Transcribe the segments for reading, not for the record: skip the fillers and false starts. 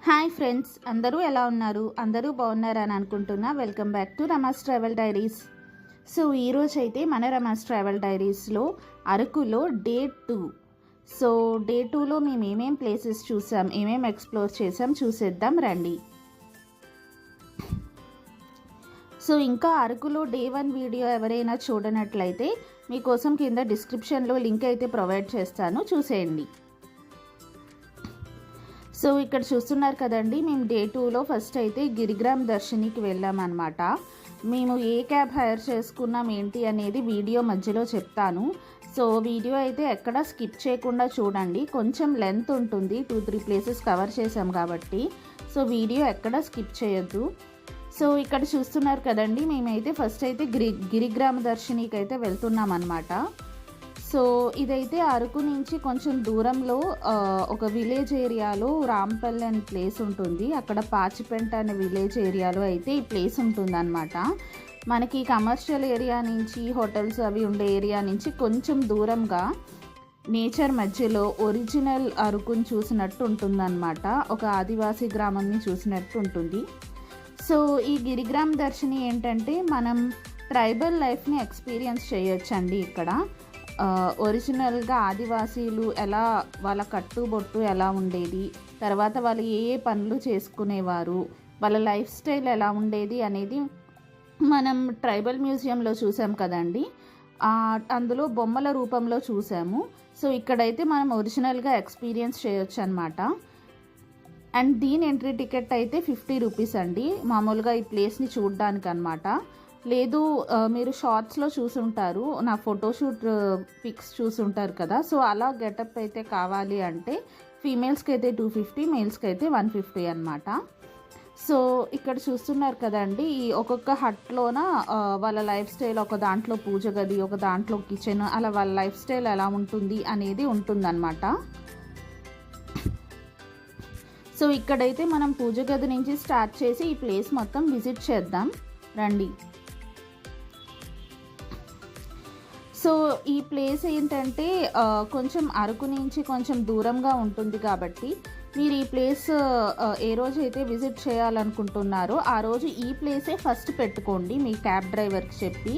Hi friends, అందరూ ఎలా ఉన్నారు? అందరూ బాగున్నారని అనుకుంటున్నా. Welcome back to Rama's travel diaries. So ఈరోజు అయితే మన రమాస్ ట్రావెల్ డైరీస్లో అరకులో డే 2. సో డే 2లో మేము ఏమేం ప్లేసెస్ చూసాం, ఏమేం ఎక్స్ప్లోర్ చేసాం చూసేద్దాం రండి. సో ఇంకా అరకులో డే 1 వీడియో ఎవరైనా చూడనట్లయితే మీకోసం కింద డిస్క్రిప్షన్లో లింక్ అయితే ప్రొవైడ్ చేస్తాను, చూసేయండి. సో ఇక్కడ చూస్తున్నారు కదండి, మేము డే 2లో ఫస్ట్ అయితే గిరిగ్రామ్ దర్శినికి వెళ్ళామన్నమాట. మేము ఏ క్యాబ్ హైర్ చేసుకున్నాం ఏంటి అనేది వీడియో మధ్యలో చెప్తాను. సో వీడియో అయితే ఎక్కడ స్కిప్ చేయకుండా చూడండి, కొంచెం లెంత్ ఉంటుంది, 2-3 ప్లేసెస్ కవర్ చేసాం కాబట్టి. సో వీడియో ఎక్కడ స్కిప్ చేయొద్దు. సో ఇక్కడ చూస్తున్నారు కదండి, మేమైతే ఫస్ట్ అయితే గిరిగ్రామ దర్శినికి అయితే వెళ్తున్నాం అన్నమాట. సో ఇదైతే అరకు నుంచి కొంచెం దూరంలో ఒక విలేజ్ ఏరియాలో రాంపల్లి అనే ప్లేస్ ఉంటుంది. అక్కడ పాచిపెంట అనే విలేజ్ ఏరియాలో అయితే ఈ ప్లేస్ ఉంటుంది అన్నమాట. మనకి కమర్షియల్ ఏరియా నుంచి, హోటల్స్ అవి ఉండే ఏరియా నుంచి కొంచెం దూరంగా నేచర్ మధ్యలో ఒరిజినల్ అరకుని చూసినట్టు ఉంటుందన్నమాట. ఒక ఆదివాసీ గ్రామాన్ని చూసినట్టు ఉంటుంది. సో ఈ గిరిగ్రామ్ దర్శిని ఏంటంటే మనం ట్రైబల్ లైఫ్ని ఎక్స్పీరియన్స్ చేయొచ్చండి. ఇక్కడ ఒరిజినల్గా ఆదివాసీలు ఎలా, వాళ్ళ కట్టుబొట్టు ఎలా ఉండేది, తర్వాత వాళ్ళు ఏ ఏ పనులు చేసుకునేవారు, వాళ్ళ లైఫ్ స్టైల్ ఎలా ఉండేది అనేది మనం ట్రైబల్ మ్యూజియంలో చూసాం కదండి, అందులో బొమ్మల రూపంలో చూసాము. సో ఇక్కడైతే మనం ఒరిజినల్గా ఎక్స్పీరియన్స్ చేయొచ్చు అనమాట. అండ్ దీని ఎంట్రీ టికెట్ అయితే 50 రూపీస్ అండి, మామూలుగా ఈ ప్లేస్ని చూడడానికి అనమాట. లేదు మీరు షార్ట్స్లో చూసుంటారు, నా ఫోటోషూట్ పిక్స్ చూసుంటారు కదా, సో అలా గెటప్ అయితే కావాలి అంటే ఫీమేల్స్కి అయితే 250, మేల్స్కి అయితే 150 అనమాట. సో ఇక్కడ చూస్తున్నారు కదండి, ఈ ఒక్కొక్క హట్లోన వాళ్ళ లైఫ్ స్టైల్, ఒక దాంట్లో పూజ గది, ఒక దాంట్లో కిచెన్, అలా వాళ్ళ లైఫ్ స్టైల్ ఎలా ఉంటుంది అనేది ఉంటుందన్నమాట. సో ఇక్కడైతే మనం పూజ గది నుంచి స్టార్ట్ చేసి ఈ ప్లేస్ మొత్తం విజిట్ చేద్దాం రండి. సో ఈ ప్లేస్ ఏంటంటే కొంచెం అరకు నుంచి కొంచెం దూరంగా ఉంటుంది కాబట్టి మీరు ఈ ప్లేస్ ఏ రోజు అయితే విజిట్ చేయాలనుకుంటున్నారో ఆ రోజు ఈ ప్లేసే ఫస్ట్ పెట్టుకోండి మీ క్యాబ్ డ్రైవర్కి చెప్పి.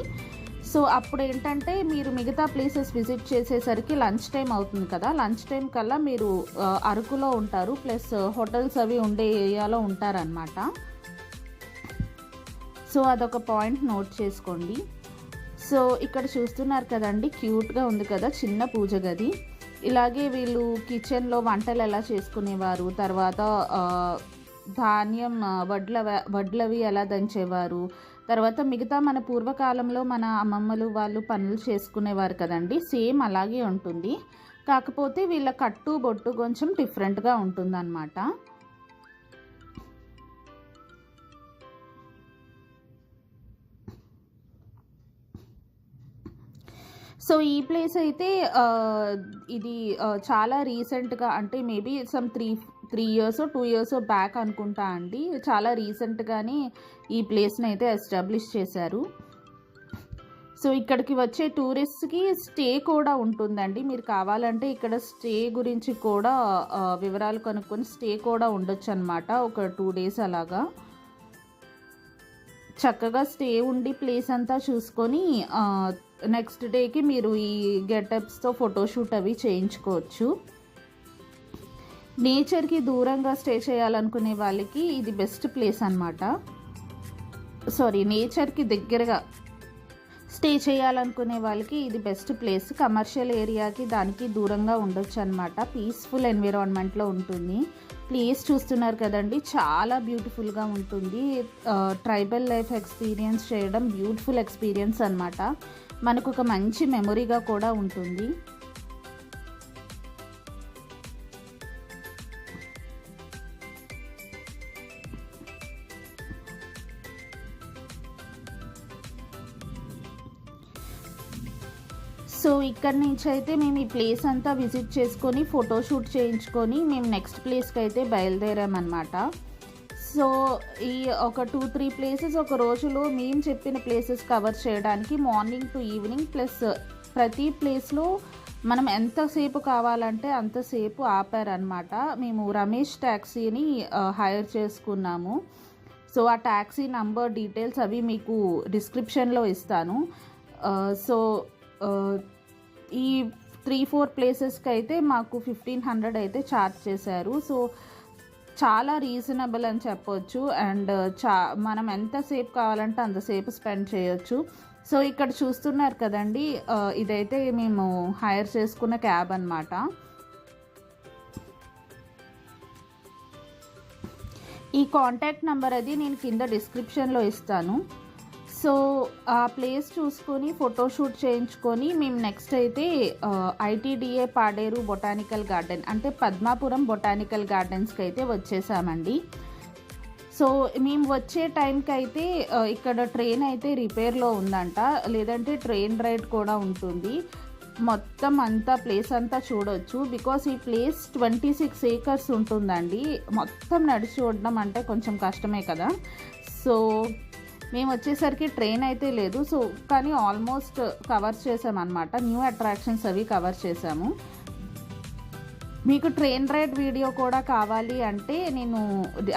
సో అప్పుడు ఏంటంటే మీరు మిగతా ప్లేసెస్ విజిట్ చేసేసరికి లంచ్ టైం అవుతుంది కదా, లంచ్ టైం కల్లా మీరు అరకులో ఉంటారు, ప్లస్ హోటల్స్ అవి ఉండే ఏరియాలో ఉంటారనమాట. సో అదొక పాయింట్ నోట్ చేసుకోండి. సో ఇక్కడ చూస్తున్నారు కదండి, క్యూట్గా ఉంది కదా చిన్న పూజ గది. ఇలాగే వీళ్ళు కిచెన్లో వంటలు ఎలా చేసుకునేవారు, తర్వాత ధాన్యం వడ్లవి ఎలా దంచేవారు, తర్వాత మిగతా మన పూర్వకాలంలో మన అమ్మమ్మలు వాళ్ళు పనులు చేసుకునేవారు కదండి, సేమ్ అలాగే ఉంటుంది. కాకపోతే వీళ్ళ కట్టు బొట్టు కొంచెం డిఫరెంట్గా ఉంటుందన్నమాట. సో ఈ ప్లేస్ అయితే ఇది చాలా రీసెంట్గా, అంటే maybe some 3 years 2 years back అనుకుంటా అండి, చాలా రీసెంట్గానే ఈ ప్లేస్ని అయితే ఎస్టాబ్లిష్ చేశారు. సో ఇక్కడికి వచ్చే టూరిస్ట్కి స్టే కూడా ఉంటుందండి, మీరు కావాలంటే ఇక్కడ స్టే గురించి కూడా వివరాలు కనుక్కొని స్టే కూడా ఉండొచ్చు అనమాట. ఒక 2 days అలాగా చక్కగా స్టే ఉండి ప్లేస్ అంతా చూసుకొని నెక్స్ట్ డేకి మీరు ఈ గెటప్స్తో ఫోటోషూట్ అవి చేయించుకోవచ్చు. నేచర్కి దూరంగా స్టే చేయాలనుకునే వాళ్ళకి ఇది బెస్ట్ ప్లేస్ అనమాట. నేచర్కి దగ్గరగా స్టే చేయాలనుకునే వాళ్ళకి ఇది బెస్ట్ ప్లేస్. కమర్షియల్ ఏరియాకి దానికి దూరంగా ఉండొచ్చు అనమాట, పీస్ఫుల్ ఎన్విరాన్మెంట్లో ఉంటుంది. ప్లేస్ చూస్తున్నారు కదండి, చాలా బ్యూటిఫుల్గా ఉంటుంది. ట్రైబల్ లైఫ్ ఎక్స్పీరియన్స్ చేయడం బ్యూటిఫుల్ ఎక్స్పీరియన్స్ అనమాట, మనకు ఒక మంచి మెమొరీగా కూడా ఉంటుంది. సో ఇక్కడ నుంచి అయితే మేము ఈ ప్లేస్ అంతా విజిట్ చేసుకొని ఫోటోషూట్ చేయించుకొని మేము నెక్స్ట్ ప్లేస్కి అయితే బయలుదేరామన్నమాట. సో ఈ ఒక 2-3 ప్లేసెస్ ఒక రోజులో మేము చెప్పిన ప్లేసెస్ కవర్ చేయడానికి మార్నింగ్ టు ఈవినింగ్, ప్లస్ ప్రతి ప్లేస్లో మనం ఎంతసేపు కావాలంటే అంతసేపు ఆపారనమాట. మేము రమేష్ ట్యాక్సీని హైర్ చేసుకున్నాము. సో ఆ ట్యాక్సీ నంబర్ డీటెయిల్స్ అవి మీకు డిస్క్రిప్షన్లో ఇస్తాను. సో ఈ 3-4 ప్లేసెస్కి అయితే మాకు 1500 అయితే ఛార్జ్ చేశారు. సో చాలా రీజనబుల్ అని చెప్పొచ్చు. అండ్ మనం ఎంతసేపు కావాలంటే అంతసేపు స్పెండ్ చేయొచ్చు. సో ఇక్కడ చూస్తున్నారు కదండి, ఇదైతే మేము హైర్ చేసుకున్న క్యాబ్ అన్నమాట. ఈ కాంటాక్ట్ నెంబర్ అది నేను కింద డిస్క్రిప్షన్లో ఇస్తాను. సో ఆ ప్లేస్ చూసుకొని ఫోటోషూట్ చేయించుకొని మేము నెక్స్ట్ అయితే ఐటీడీఏ పాడేరు బొటానికల్ గార్డెన్ అంటే పద్మాపురం బొటానికల్ గార్డెన్స్కి అయితే వచ్చేసామండి. సో మేము వచ్చే టైంకి అయితే ఇక్కడ ట్రైన్ అయితే రిపేర్లో ఉందంట, లేదంటే ట్రైన్ రైడ్ కూడా ఉంటుంది. మొత్తం అంతా ప్లేస్ అంతా చూడొచ్చు. బికాస్ ఈ ప్లేస్ 26 acres ఉంటుందండి. మొత్తం నడిచి చూడడం అంటే కొంచెం కష్టమే కదా. సో మేము వచ్చేసరికి ట్రైన్ అయితే లేదు. సో కానీ ఆల్మోస్ట్ కవర్ చేసామన్నమాట. న్యూ అట్రాక్షన్స్ అవి కవర్ చేసాము. మీకు ట్రైన్ రైడ్ వీడియో కూడా కావాలి అంటే నేను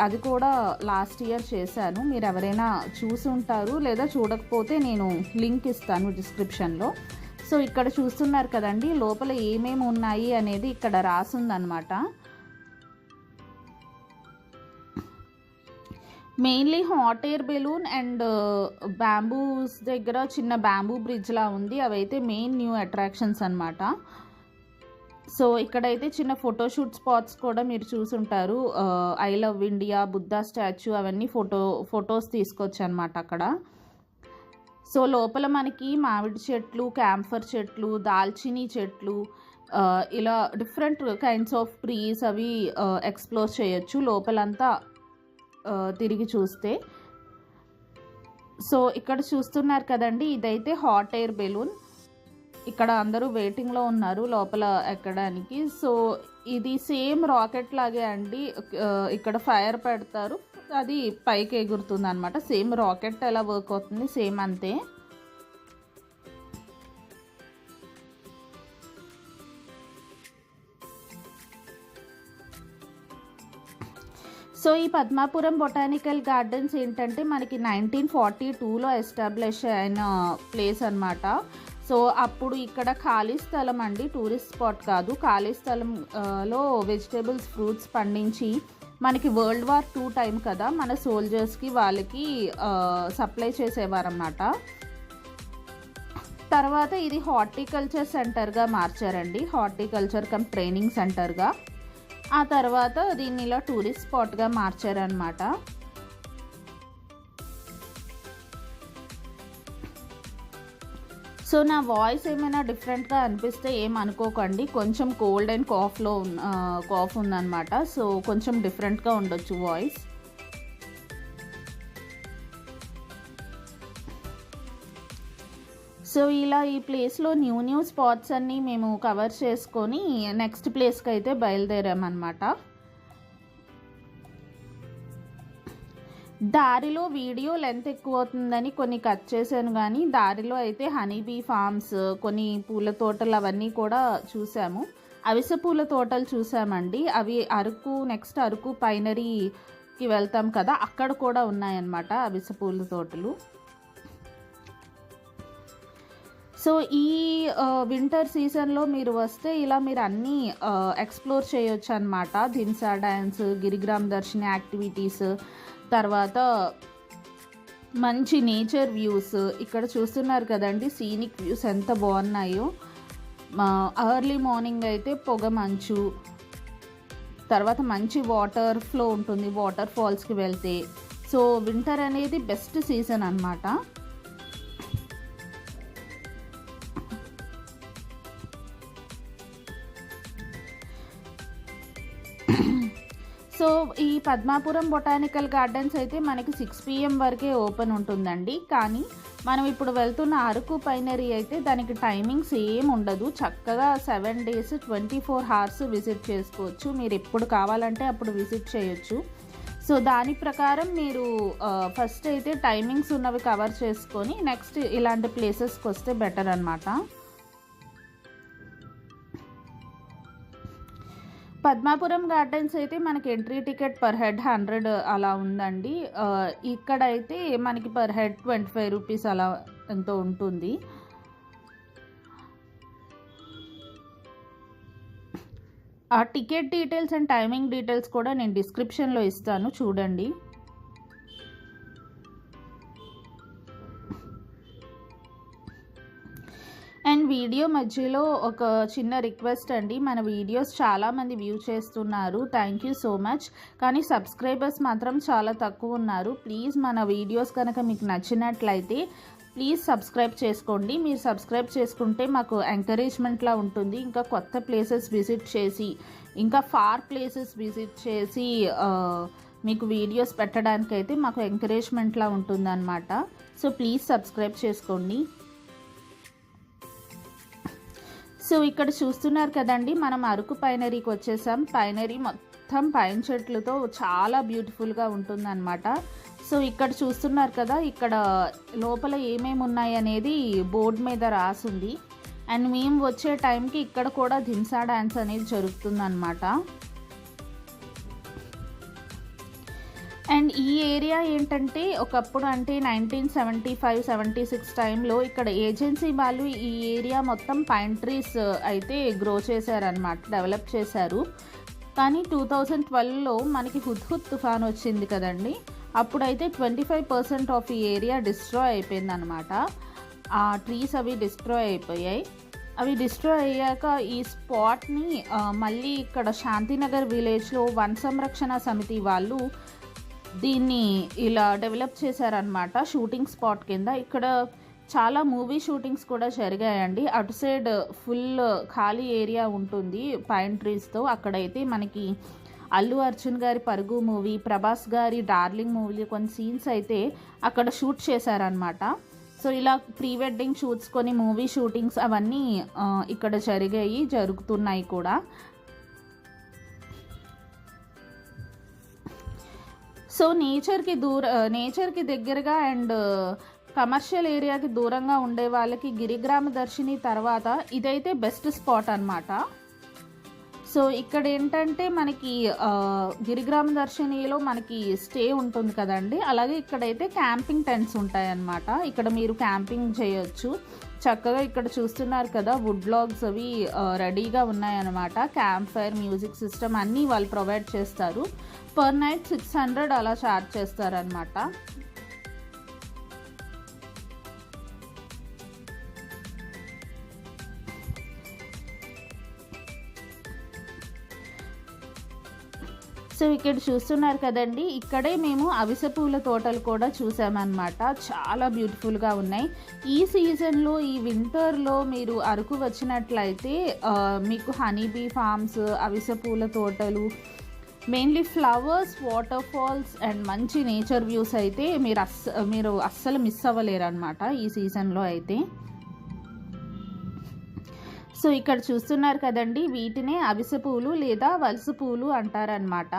అది కూడా లాస్ట్ ఇయర్ చేశాను. మీరు ఎవరైనా చూసి ఉంటారు, లేదా చూడకపోతే నేను లింక్ ఇస్తాను డిస్క్రిప్షన్లో. సో ఇక్కడ చూస్తున్నారు కదండి, లోపల ఏమేమి ఉన్నాయి అనేది ఇక్కడ రాసుందనమాట. Mainly hot air balloon and bamboos దగ్గర చిన్న బ్యాంబూ బ్రిడ్జ్లా ఉంది. అవైతే మెయిన్ న్యూ అట్రాక్షన్స్ అనమాట. సో ఇక్కడైతే చిన్న ఫోటోషూట్ స్పాట్స్ కూడా మీరు చూసుంటారు. I love India, Buddha statue అవన్నీ ఫొటోస్ తీసుకోవచ్చు అనమాట అక్కడ. సో లోపల మనకి మామిడి చెట్లు, క్యాంఫర్ చెట్లు, దాల్చినీ చెట్లు, ఇలా డిఫరెంట్ కైండ్స్ ఆఫ్ ట్రీస్ అవి ఎక్స్ప్లోర్ చేయొచ్చు లోపలంతా తిరిగి చూస్తే. సో ఇక్కడ చూస్తున్నారు కదండి, ఇదైతే హాట్ ఎయిర్ బెలూన్. ఇక్కడ అందరూ వెయిటింగ్లో ఉన్నారు లోపల ఎక్కడానికి. సో ఇది సేమ్ రాకెట్ లాగే అండి. ఇక్కడ ఫైర్ పెడతారు, అది పైకి ఎగురుతుంది అనమాట. సేమ్ రాకెట్ ఎలా వర్క్ అవుతుంది సేమ్ అంతే. సో ఈ పద్మాపురం బొటానికల్ గార్డెన్స్ ఏంటంటే మనకి 1942లో ఎస్టాబ్లిష్ అయిన ప్లేస్ అనమాట. సో అప్పుడు ఇక్కడ ఖాళీ స్థలం అండి, టూరిస్ట్ స్పాట్ కాదు. ఖాళీ స్థలంలో వెజిటేబుల్స్, ఫ్రూట్స్ పండించి మనకి World War II టైం కదా, మన సోల్జర్స్కి వాళ్ళకి సప్లై చేసేవారన్నమాట. తర్వాత ఇది హార్టికల్చర్ సెంటర్గా మార్చారండి, హార్టికల్చర్ కమ్ ట్రైనింగ్ సెంటర్గా. ఆ తర్వాత దీన్ని ఇలా టూరిస్ట్ స్పాట్గా మార్చారనమాట. సో నా వాయిస్ ఏమైనా డిఫరెంట్గా అనిపిస్తే ఏమనుకోకండి, కొంచెం కోల్డ్ అండ్ కాఫ్ ఉందన్నమాట. సో కొంచెం డిఫరెంట్గా ఉండొచ్చు వాయిస్. సో ఇలా ఈ ప్లేస్లో న్యూ స్పాట్స్ అన్నీ మేము కవర్ చేసుకొని నెక్స్ట్ ప్లేస్కి అయితే బయలుదేరామన్నమాట. దారిలో వీడియో లెంత్ ఎక్కువ అవుతుందని కొన్ని కట్ చేశాను, కానీ దారిలో అయితే హనీబీ ఫార్మ్స్, కొన్ని పూల తోటలు అవన్నీ కూడా చూసాము. అవిసె పూల తోటలు చూసామండి. అవి నెక్స్ట్ అరకు పైనరీకి వెళ్తాం కదా, అక్కడ కూడా ఉన్నాయన్నమాట అవిసె పూల తోటలు. సో ఈ వింటర్ సీజన్లో మీరు వస్తే ఇలా మీరు అన్నీ ఎక్స్ప్లోర్ చేయొచ్చు అనమాట. ధిన్సా డ్యాన్స్, గిరిగ్రామ్ దర్శిని యాక్టివిటీస్, తర్వాత మంచి నేచర్ వ్యూస్. ఇక్కడ చూస్తున్నారు కదండి, సీనిక్ వ్యూస్ ఎంత బాగున్నాయో. ఎర్లీ మార్నింగ్ అయితే పొగ మంచు, తర్వాత మంచి వాటర్ ఫ్లో ఉంటుంది వాటర్ ఫాల్స్కి వెళ్తే. సో వింటర్ అనేది బెస్ట్ సీజన్ అన్నమాట. సో ఈ పద్మాపురం బొటానికల్ గార్డెన్స్ అయితే మనకి 6 PM వరకే ఓపెన్ ఉంటుందండి. కానీ మనం ఇప్పుడు వెళ్తున్న అరకు పైనరీ అయితే దానికి టైమింగ్స్ ఏం ఉండదు. చక్కగా 7 days 24 hours విజిట్ చేసుకోవచ్చు. మీరు ఎప్పుడు కావాలంటే అప్పుడు విజిట్ చేయొచ్చు. సో దాని ప్రకారం మీరు ఫస్ట్ అయితే టైమింగ్స్ ఉన్నవి కవర్ చేసుకొని నెక్స్ట్ ఇలాంటి ప్లేసెస్కి వస్తే బెటర్ అన్నమాట. పద్మాపురం గార్డెన్స్ అయితే మనకి ఎంట్రీ టికెట్ పర్ హెడ్ 100 అలా ఉందండి. ఇక్కడైతే మనకి పర్ హెడ్ 25 రూపీస్ అలా ఎంతో ఉంటుంది. ఆ ticket details and timing details కూడా నేను డిస్క్రిప్షన్లో ఇస్తాను, చూడండి. అండ్ వీడియో మధ్యలో ఒక చిన్న రిక్వెస్ట్ అండి, మన వీడియోస్ చాలామంది వ్యూ చేస్తున్నారు, థ్యాంక్ యూ సో మచ్. కానీ సబ్స్క్రైబర్స్ మాత్రం చాలా తక్కువ ఉన్నారు. ప్లీజ్ మన వీడియోస్ కనుక మీకు నచ్చినట్లయితే ప్లీజ్ సబ్స్క్రైబ్ చేసుకోండి. మీరు సబ్స్క్రైబ్ చేసుకుంటే మాకు ఎంకరేజ్మెంట్లా ఉంటుంది. ఇంకా కొత్త ప్లేసెస్ విజిట్ చేసి, ఇంకా ఫార్ ప్లేసెస్ విజిట్ చేసి మీకు వీడియోస్ పెట్టడానికైతే మాకు ఎంకరేజ్మెంట్లా ఉంటుందన్నమాట. సో ప్లీజ్ సబ్స్క్రైబ్ చేసుకోండి. సో ఇక్కడ చూస్తున్నారు కదండి, మనం అరకు పైనరీకి వచ్చేసాం. పైనరీ మొత్తం పైన్ చెట్లతో చాలా బ్యూటిఫుల్గా ఉంటుందన్నమాట. సో ఇక్కడ చూస్తున్నారు కదా, ఇక్కడ లోపల ఏమేమి ఉన్నాయి అనేది బోర్డు మీద రాసుంది. అండ్ మేము వచ్చే టైంకి ఇక్కడ కూడా ధింసా డ్యాన్స్ అనేది జరుగుతుందన్నమాట. అండ్ ఈ ఏరియా ఏంటంటే ఒకప్పుడు అంటే 1975-76 టైంలో ఇక్కడ ఏజెన్సీ వాళ్ళు ఈ ఏరియా మొత్తం పైన్ ట్రీస్ అయితే గ్రో చేశారనమాట, డెవలప్ చేశారు. కానీ 2012లో మనకి హుద్హుద్ తుఫాన్ వచ్చింది కదండి, అప్పుడైతే 25% ఆఫ్ ఈ ఏరియా డిస్ట్రాయ్ అయిపోయిందనమాట. ఆ ట్రీస్ అవి డిస్ట్రాయ్ అయిపోయాయి. అవి డిస్ట్రాయ్ అయ్యాక ఈ స్పాట్ని మళ్ళీ ఇక్కడ శాంతినగర్ విలేజ్లో వన సంరక్షణ సమితి వాళ్ళు దీన్ని ఇలా డెవలప్ చేశారనమాట, షూటింగ్ స్పాట్ కింద. ఇక్కడ చాలా మూవీ షూటింగ్స్ కూడా జరిగాయండి. అటు సైడ్ ఫుల్ ఖాళీ ఏరియా ఉంటుంది పైన్ ట్రీస్తో. అక్కడైతే మనకి అల్లు అర్జున్ గారి పరుగు మూవీ, ప్రభాస్ గారి డార్లింగ్ మూవీ కొన్ని సీన్స్ అయితే అక్కడ షూట్ చేశారనమాట. సో ఇలా ప్రీ వెడ్డింగ్ షూట్స్, కొన్ని మూవీ షూటింగ్స్ అవన్నీ ఇక్కడ జరుగుతున్నాయి కూడా. సో నేచర్కి దగ్గరగా అండ్ కమర్షియల్ ఏరియాకి దూరంగా ఉండే వాళ్ళకి గిరిగ్రామ దర్శిని తర్వాత ఇదైతే బెస్ట్ స్పాట్ అనమాట. సో ఇక్కడ ఏంటంటే మనకి గిరిగ్రామ దర్శినిలో మనకి స్టే ఉంటుంది కదండి, అలాగే ఇక్కడైతే క్యాంపింగ్ టెంట్స్ ఉంటాయన్నమాట. ఇక్కడ మీరు క్యాంపింగ్ చేయొచ్చు చక్కగా. ఇక్కడ చూస్తున్నారు కదా, వుడ్ లాగ్స్ అవి రెడీగా ఉన్నాయన్నమాట. క్యాంప్ ఫైర్, మ్యూజిక్ సిస్టమ్ అన్నీ వాళ్ళు ప్రొవైడ్ చేస్తారు. పర్ నైట్ 600 అలా ఛార్జ్ చేస్తారనమాట. సో ఇక్కడ చూస్తున్నారు కదండి, ఇక్కడే మేము అవిసె పూల తోటలు కూడా చూసామన్నమాట. చాలా బ్యూటిఫుల్గా ఉన్నాయి. ఈ సీజన్లో, ఈ వింటర్లో మీరు అరకు వచ్చినట్లయితే మీకు హనీబీ ఫార్మ్స్, అవిసె పూల తోటలు, mainly flowers, waterfalls and మంచి నేచర్ వ్యూస్ అయితే మీరు అస్సలు మిస్ అవ్వలేరు అనమాట ఈ సీజన్లో అయితే. సో ఇక్కడ చూస్తున్నారు కదండి, వీటినే అవిసె పూలు లేదా వలస పూలు అంటారనమాట.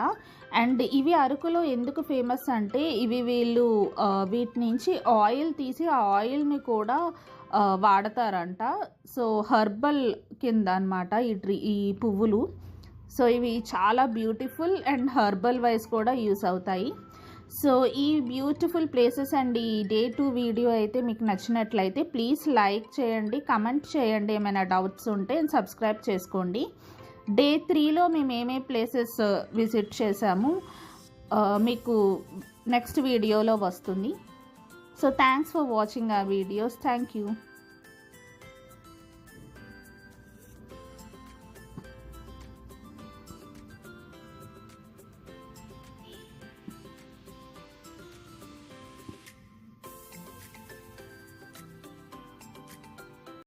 అండ్ ఇవి అరకులో ఎందుకు ఫేమస్ అంటే వీళ్ళు వీటి నుంచి ఆయిల్ తీసి ఆ ఆయిల్ని కూడా వాడతారంట. సో హర్బల్ కింద అనమాట ఈ పువ్వులు. సో ఇవి చాలా బ్యూటిఫుల్ అండ్ హర్బల్ వైజ్ కూడా యూస్ అవుతాయి. సో ఈ బ్యూటిఫుల్ ప్లేసెస్ అండ్ ఈ డే 2 వీడియో అయితే మీకు నచ్చినట్లయితే ప్లీజ్ లైక్ చేయండి, కమెంట్ చేయండి, ఏమైనా డౌట్స్ ఉంటే సబ్స్క్రైబ్ చేసుకోండి. డే 3లో మేము ఏమేమి ప్లేసెస్ విజిట్ చేసాము మీకు నెక్స్ట్ వీడియోలో వస్తుంది. So thanks for watching our videos. Thank you.